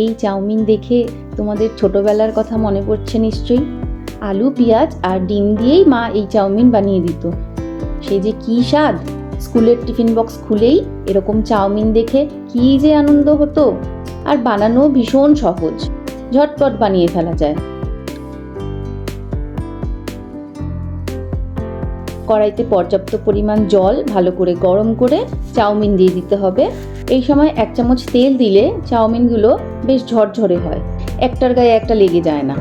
এই চাউমিন দেখে তোমাদের ছোটবেলার কথা মনে পড়ছে নিশ্চয়ই। আলু পেঁয়াজ আর ডিম দিয়েই মা এই চাউমিন বানিয়ে দিত। সে যে কী স্বাদ! স্কুলের টিফিন বক্স খুলেই এরকম চাউমিন দেখে কী যে আনন্দ হতো। আর বানানো ভীষণ সহজ, ঝটপট বানিয়ে ফেলা যায়। কড়াইতে পর্যাপ্ত পরিমাণ জল ভালো করে গরম করে চাউমিন দিয়ে দিতে হবে। এই সময় 1 চামচ তেল দিলে চাউমিনগুলো বেশ ঝরঝরে হয়, একটার গায়ে একটা লেগে যায় না।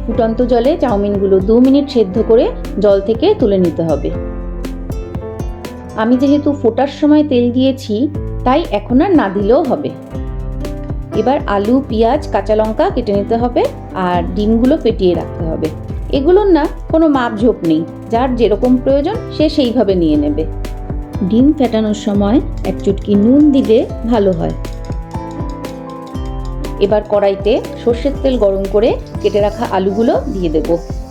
ফুটন্ত জলে চাউমিনগুলো 2 মিনিট সেদ্ধ করে জল থেকে তুলে নিতে হবে। আমি যেহেতু ফোটার সময় তেল দিয়েছি, তাই এখন আর না দিলেও হবে। এবার আলু পেঁয়াজ কাঁচা লঙ্কা কেটে নিতে হবে আর ডিমগুলো ফেটিয়ে রাখতে হবে। এগুলোর না কোনো মাপঝোপ নেই, যার যেরকম প্রয়োজন সে সেইভাবে নিয়ে নেবে। ডিম ফেটানোর সময় 1 চুটকি নুন দিলে ভালো হয়। এবার কড়াইতে সর্ষের তেল গরম করে কেটে রাখা আলুগুলো দিয়ে দেব।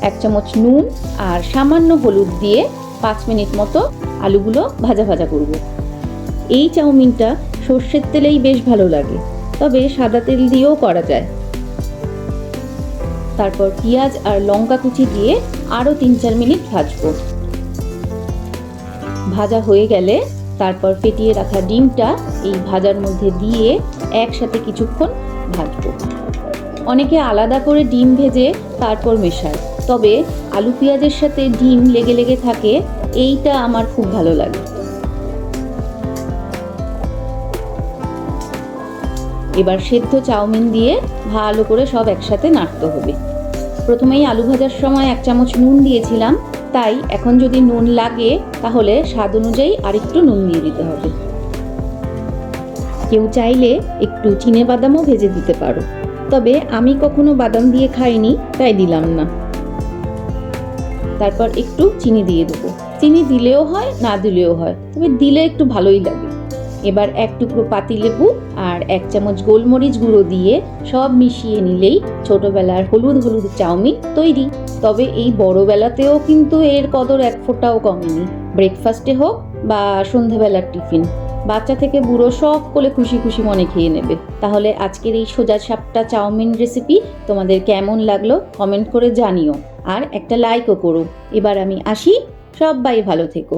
1 চামচ নুন আর সামান্য হলুদ দিয়ে 5 মিনিট মতো আলুগুলো ভাজা ভাজা করব। এই চাউমিনটা সর্ষের তেলেই বেশ ভালো লাগে, তবে সাদা তেল দিয়েও করা যায়। তারপর পেঁয়াজ আর লঙ্কা কুচি দিয়ে আরও 3-4 মিনিট ভাজবো। ভাজা হয়ে গেলে তারপর ফেটিয়ে রাখা ডিমটা এই ভাজার মধ্যে দিয়ে একসাথে কিছুক্ষণ ভাজবো। অনেকে আলাদা করে ডিম ভেজে তারপর মেশায়, তবে আলু পেঁয়াজের সাথে ডিম লেগে লেগে থাকে, এইটা আমার খুব ভালো লাগে। এবার সেদ্ধ চাউমিন দিয়ে ভালো করে সব একসাথে নাড়তে হবে। প্রথমেই আলু ভাজার সময় 1 চামচ নুন দিয়েছিলাম, তাই এখন যদি নুন লাগে তাহলে স্বাদ অনুযায়ী আরেকটু নুন দিয়ে দিতে হবে। কেউ চাইলে একটু চিনেবাদামও ভেজে দিতে পারো, তবে আমি কখনো বাদাম দিয়ে খাইনি, তাই দিলাম না। তারপর একটু চিনি দিয়ে দেবো। চিনি দিলেও হয়, না দিলেও হয়, তবে দিলে একটু ভালোই লাগে। এবার 1 টুকরো পাতিলেবু আর 1 চামচ গোলমরিচ গুঁড়ো দিয়ে সব মিশিয়ে নিলেই ছোটবেলার হলুদ হলুদ চাউমিন তৈরি। তবে এই বড়বেলাতেও কিন্তু এর কদর 1 ফোঁটাও কমেনি। ব্রেকফাস্টে হোক বা সন্ধ্যাবেলার টিফিন, বাচ্চা থেকে বুড়ো সকলে খুশি খুশি মনে খেয়ে নেবে। তাহলে আজকের এই সোজা সাপটা চাউমিন রেসিপি তোমাদের কেমন লাগলো কমেন্ট করে জানিও, আর একটা লাইকও করো। এবার আমি আসি, সবাই ভালো থেকো।